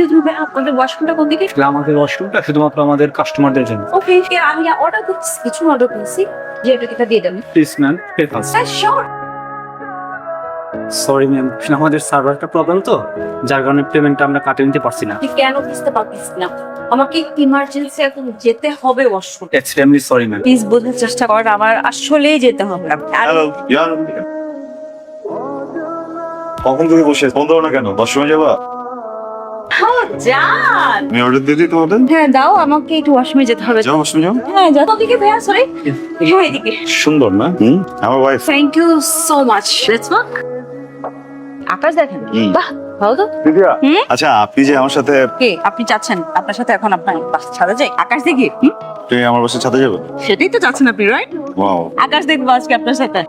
Excuse me, আপনাদের ওয়াশরুমটা কোন দিকে? আমাদের ওয়াশরুমটা শুধুমাত্র আমাদের কাস্টমারদের জন্য। ওকে, আমি অর্ডার করছি, কিছু অর্ডার করছি, যে এটা দিয়ে দেবেন। Please ma'am, pay fast. হ্যাঁ শিওর। সরি ম্যাম, আমাদের সার্ভারটা প্রবলেম তো, যার কারণে পেমেন্টটা আমরা কাটিয়ে নিতে পারছি না। আপনি কেন বুঝতে পারতেছি না? আমাকে ইমার্জেন্সি এখন যেতে হবে washroom. Extremely sorry ma'am. Please বোঝার চেষ্টা করেন, আমার আসলেই যেতে হবে। হ্যালো কখন তুমি বসে ফোন দাও না কেন? ওয়াশরুমে যাবা? জান, আমি অর্ডার দিয়ে দিই তোমাদের। হ্যাঁ দাও, আমাকে একটু ওয়াশরুমে যেতে হবে। যাও ওয়াশরুমে যাও। হ্যাঁ যাও। ওদিকে ভাইয়া, সরি, হ্যাঁ এদিকে। সুন্দর না? আমার wife. Thank you so much. Let's walk. আকাশ দেখেন, বাহ ভালো তো। দিদিয়া, আচ্ছা আপনি যে আমার সাথে কে আপনি চাচ্ছেন আপনার সাথে এখন আপনার বাসা ছাড়া যায়? আকাশ দেখি? তুমি আমার বাসার ছাদে যাবে? সেটাই তো চাচ্ছেন আপনি, রাইট? ওয়াও, আকাশ দেখবো আজকে আপনার সাথে।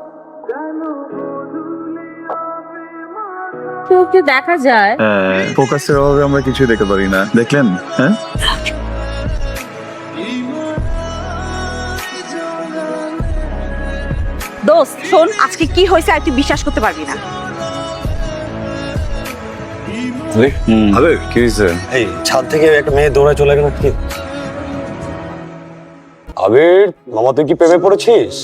ওকে দেখা যায়। ফোকাসের অভাবে আমরা কিছুই দেখতে পারি না, দেখলেন? হ্যাঁ দোস্ত শোন, আজকে কি হয়েছে আর তুই বিশ্বাস করতে পারবি না। আরে কি হয়েছে? এই ছাদ থেকে একটা মেয়ে দৌড়ায় চলে গেল কি? আবির, মামা তুই কি প্রেমে পড়েছিস?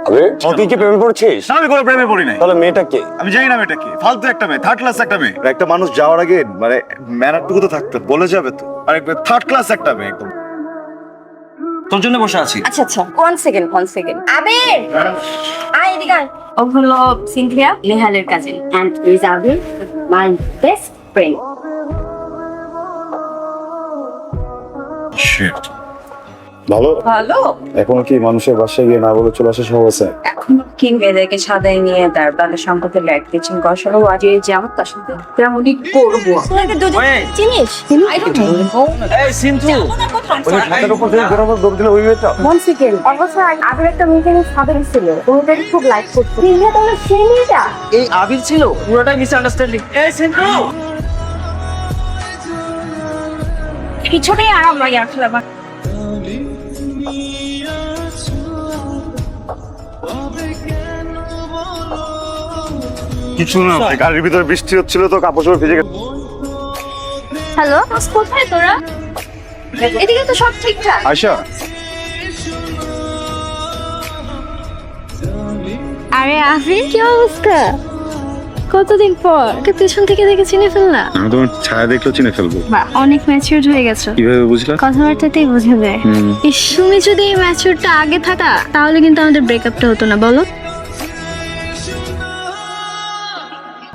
আবির, তুই কি প্রেমে পড়েছিস? না, আমি কোনো প্রেমে পড়ি নাই। তাহলে মেয়েটা কে? আমি জানি না মেয়েটা কি, ফালতু একটা মেয়ে, থার্ড ক্লাস একটা মেয়ে। একটা মানুষ যাওয়ার আগে মানে ম্যানারটুকু তো থাকতে বলে যাবে তো। আর থার্ড ক্লাস একটা মেয়ে একদম। তোর জন্য বসে আছি। আচ্ছা আচ্ছা, ওয়ান সেকেন্ড। আবির, আয় এদিকে আয়। ও হলো সিনথিয়া, নেহালের cousin, and is Abir, my best friend. Shit. ভালো। ভালো। এখন কি মানুষের বাসায় গিয়ে না বলে চলে আসা সহজ আছে? এখন কি মেয়েদেরকে সাদায় নিয়ে তাদের সম্পর্কে লাইট টিচিং করা সব আজকে যেমন তার সাথে তেমনই করবো। চিনিস? I don't know. এই সিন্ধু, ছাদের উপর থেকে বেরোবার দৌড় দিলে ওই মেয়েটা। ওয়ান সেকেন্ড, অবশ্য আবির একটা মেয়েকে সাদা ছিল, ওটাকে খুব লাইক করতো। সিনথিয়া তাহলে সেই মেয়েটা? এই আবির ছিল, পুরোটাই মিসআন্ডারস্ট্যান্ডিং। এই সিন্ধু, পিছনেই আরাম লাগে আসলে আমার। কিছু না, গাড়ির ভিতরে বৃষ্টি হচ্ছিল তো কাপড় চোপড় ভিজে গেছে। হ্যালো, কোথায় তোরা? এদিকে তো সব ঠিকঠাক। আয়শা, আরে আফিন, কি অবস্থা? কতদিন পর ওকে পেছন থেকে দেখে চিনে ফেললা? আমি তোমার ছায়া দেখলেও চিনে ফেলবো। বাহ, অনেক ম্যাচিউরড হয়ে গেছো। কিভাবে বুঝলা? কথাবার্তাতেই বোঝা যায়। ইস, তুমি যদি এই ম্যাচিউরটা আগে থাকা তাহলে কিন্তু আমাদের ব্রেকআপটা হতো না, বলো?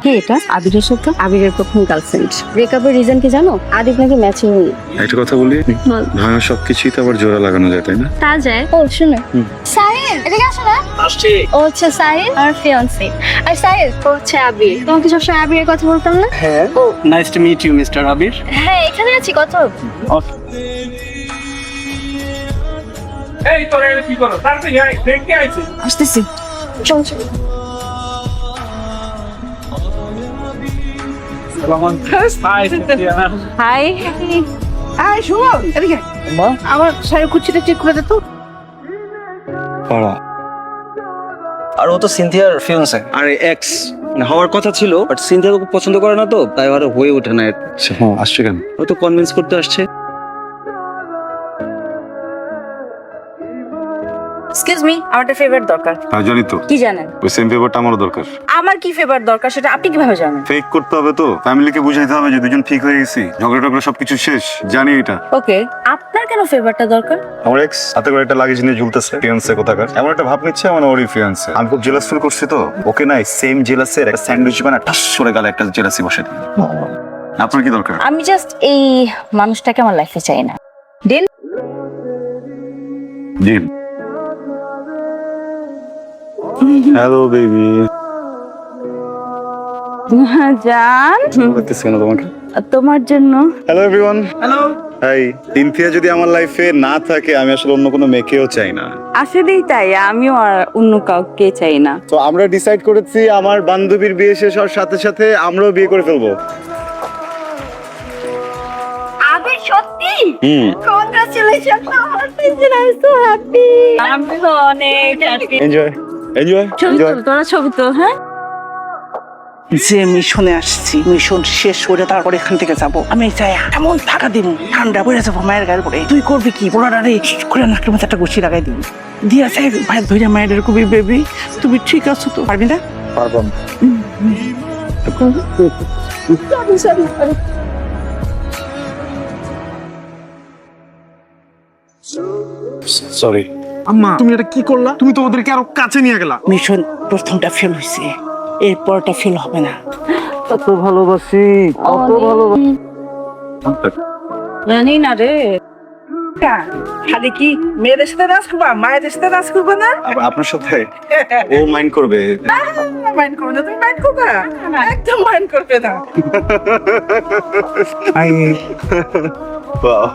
কে এটা? আবিরের সাথে? আবিরের প্রথম গার্লফ্রেন্ড। ব্রেকআপের রিজন কি জানো? আদিপ নাকি ম্যাচিউর। একটা কথা বলি, বল। ভাঙা সবকিছুই তো আবার জোড়া লাগানো যায়, তাই না? তা যায়। ও শুনো, সাহিল এদিকে আসো না। আসছি। ও হচ্ছে সাহিল, আমার ফিয়ান্সি। আর সাহিল ও হচ্ছে আবির। তোমাকে সবসময় আবিরের কথা বলতাম না? হ্যাঁ। ও nice to meet you mister Abir. হ্যাঁ, এখানে আছি কত। এই তোরা কি করো? তাড়াতাড়ি আয়, দেখতে আইছি। আসতেছি। চল চল। হাই সিন্ধু। হাই। আয় শুভ, এদিকে। আমার শাড়ি কুচিটা ঠিক করে দে তো। আর ও তো সিনথিয়ার ফিয়ান্সে। আরে এক্স হওয়ার কথা ছিল, বাট সিনথিয়া ওকে পছন্দ করে না, তো তাই আর হয়ে ওঠে না। হ্যাঁ, আসছে কেন? ও তো কনভিন্স করতে আসছে। এক্সকিউজ মি, আমার একটা ফেভারিট দরকার। আমি জানি তো, কি জানেন? ওই সেম পেপারটা আমারও দরকার। আমার কি ফেভারিট দরকার সেটা আপনি কিভাবে জানেন? ফেক করতে হবে তো, ফ্যামিলিকে বুঝাইতে হবে যে দুজন ঠিক হয়ে গেছি, ঝগড়া টগড়া সবকিছু শেষ, জানি এটা। ওকে, আপনার কেন ফেভারটা দরকার? আমার এক্স হাতে করে একটা লাগেজ নিয়ে ঝুলতেছে, ফিয়ান্সে কোথাকার, এমন একটা ভাব নিচ্ছে মানে ওরই ফিয়ান্সে। আমি খুব জেলাস ফিল করছি তো, ওকে নাই সেম জেলাসের একটা স্যান্ডউইচ বানা ঠাস করে গেলে একটা জেলাসি বসে দিল। আপনার কি দরকার? আমি জাস্ট এই মানুষটাকে আমার লাইফে চাই না। ডিল? জি। Hello baby. জান, দেখতেছি কেন তোমাকে? তোমার জন্য। Hello everyone. Hello. Hi. Cynthia যদি আমার লাইফে না থাকে আমি আসলে অন্য কোনো মেয়েকেও চাই না। আসলেই তাই, আমিও আর অন্য কাউকে চাই না। তো আমরা ডিসাইড করেছি আমার বান্ধবীর বিয়ে শেষ হওয়ার সাথে সাথে আমরাও বিয়ে করে ফেলবো। আবে সত্যি? হুম। কংগ্রাচুলেশন, আমার পিছনে আই সো হ্যাপি। আমি তো অনেক হ্যাপি। এনজয় এনজয় ছবি এনজয়। তো, তোরা ছবি তো, হ্যাঁ? যে মিশনে আসছি মিশন শেষ করে তারপর এখান থেকে যাব। আমি চাই এমন টাকা দিব ঠান্ডা পড়ে যাবো মায়ের গায়ে পড়ে। তুই করবি কি পোড়াটারে করে নাকের মধ্যে একটা গুছি লাগাই দিবি দিয়া চাই ভাই ধরে মায়ের কবি বেবি তুমি ঠিক আছো তো? পারবি না? পারবো না। সরি আম্মা তুমি এটা কি করলা? তুমি তো ওদেরকে আরো কাছে নিয়ে গেলা। মিশন প্রথমটা ফেল হয়েছে, এরপরটা ফেল হবে না। কত ভালোবাসি, কত ভালোবাসি। জানি না রে খালি কি মেয়েদের সাথে নাচ করবা, মায়েদের সাথে নাচ করবা না? আপনার সাথে ও মাইন্ড করবে। মাইন্ড করবে না? তুমি মাইন্ড করবে? একদম মাইন্ড করবে না। Wow.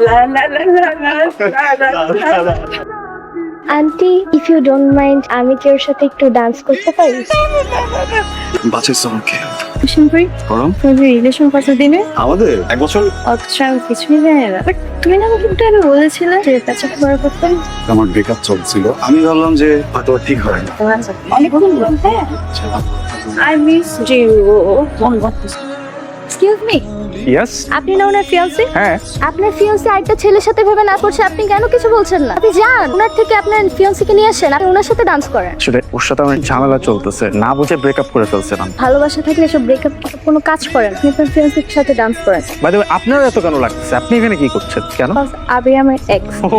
লা লা লা লা লা লা লা লা। Aunty if you don't mind আমি কি ওর সাথে একটু ডান্স করতে পারি? বাঁচাইছো আমাকে। কুশন ভাই গরম? তোদের রিলেশন কত দিনে? আমাদের 1 বছর। আচ্ছা আমি কিছুই জানি না। But তুমি না আমাকে একটু আগে বলেছিলে যে পেঁচা করার কথা। আমার ব্রেকআপ চলছিল, আমি ভাবলাম যে হয়তো ঠিক হয় না। অনেকক্ষণ বলতে I miss you. Excuse me, yes. আপনি না ওনার ফিয়ান্সি? হ্যাঁ। আপনার ফিয়ান্সি আরেকটা ছেলের সাথে ভেবে না করছে, আপনি কেন কিছু বলছেন না? আপনি যান ওনার থেকে আপনার ফিয়ান্সিকে নিয়ে আসেন, আপনি ওনার সাথে ডান্স করেন। আসলে ওর সাথে আমার ঝামেলা চলতেছে, না বুঝে ব্রেকআপ করে ফেলছিলাম। ভালোবাসা থাকলে এসব ব্রেকআপ কোনো কাজ করেন, আপনি আপনার ফিয়ান্সির সাথে ডান্স করেন। বাই দ্য ওয়ে আপনার এত কেন লাগতেছে? আপনি এখানে কি করছেন? কেন? আবি আমার এক্স। ও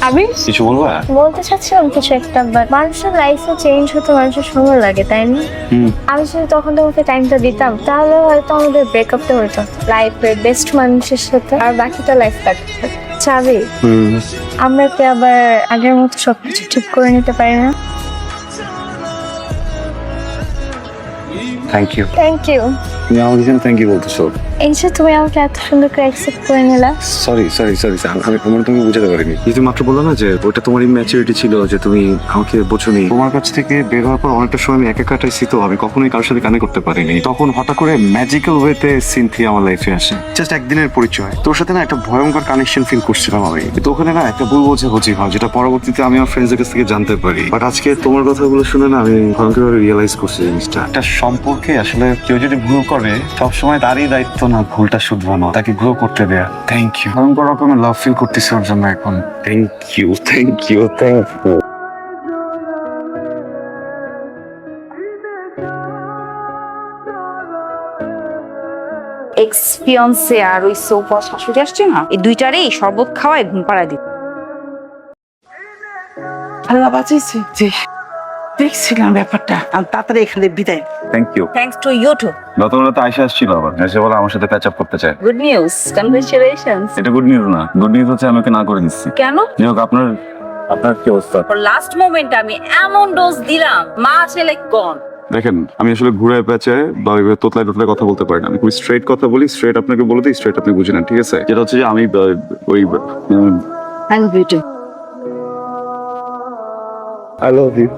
আবি কিছু বলবা? বলতে চাচ্ছিলাম কিছু একটা, বাট মানুষের লাইফে চেঞ্জ হতে মানুষের সময় লাগে, তাই না? আমি যদি তখন তোমাকে টাইমটা দিতাম তাহলে হয়তো আমাদের ব্রেকআপটা হতো লাইফের বেস্ট মানুষের সাথে, আর বাকিটা লাইফ কাটতো। চাবি আমরা কি আবার আগের মতো সবকিছু ঠিক করে নিতে পারি না? Thank you. Thank you. তুমি আমাকে কেন থ্যাংক ইউ বলতেছো? এই যে তুমি আমাকে এত সুন্দর করে অ্যাকসেপ্ট করে নিলা। সরি সরি সরি, আমি তোমাকে বুঝাতে পারিনি। কিন্তু মাত্র বললো না যে ওটা তোমার ইম্যাচুরিটি ছিল, যে তুমি আমাকে বোঝোনি। তোমার কাছ থেকে বের হওয়ার পর অনেকটা সময় আমি একা কাটাইছি, তো আমি কখনোই কারোর সাথে কানেক্ট করতে পারিনি। তখন হঠাৎ করে ম্যাজিক্যাল ওয়েতে সিনথিয়া আমার লাইফে আসে। জাস্ট একদিনের পরিচয়, তোর সাথে না একটা ভয়ঙ্কর কানেকশন ফিল করছিলাম আমি। তো ওখানে না একটা ভুল বোঝাবুঝি হয়, যেটা পরবর্তীতে আমি আমার ফ্রেন্ডসদের কাছ থেকে জানতে পারি। বাট আজকে তোমার কথাগুলো শুনে না আমি ভয়ঙ্করভাবে রিয়েলাইজ করছি জিনিসটা। একটা সম্পর্কে আসলে কেউ যদি ভুল করে সবসময় তারই দায়িত্ব না ভুলটা শুধরানো, তাকে গ্রো করতে দেয়া। Thank you. ভয়ঙ্কর রকমের লাভ ফিল করতেছি ওর জন্য এখন। Thank you thank you thank you. এক্সপিরিয়েন্সে আর ওই সোফা শাশুড়ি আসছে না, এই দুইটারেই শরবত খাওয়ায় ঘুম পাড়ায় দিই। আল্লাহ বাঁচিয়েছে যে দেখছিলাম ব্যাপারটা। আমি তাড়াতাড়ি এখানে বিদায়। Thank you. Thanks to you too. গতকাল তো আয়শা আসছিল, আবার এসে বলে আমার সাথে প্যাচ আপ করতে চায়। Good news, congratulations. এটা গুড নিউজ না, গুড নিউজ হচ্ছে আমি ওকে না করে দিচ্ছি। কেন? যাই হোক, আপনার কি অবস্থা? লাস্ট মোমেন্টে আমি এমন ডোজ দিলাম, মা ছেলে গন। দেখেন, আমি আসলে ঘুরে পেঁচে বা তোতলায় টোতলায় কথা বলতে পারি না। আমি খুব স্ট্রেট কথা বলি, স্ট্রেট আপনাকে বলে দিই, স্ট্রেট আপনি বুঝে নেন, ঠিক আছে? যেটা হচ্ছে যে আমি ওই I love you too. I love you.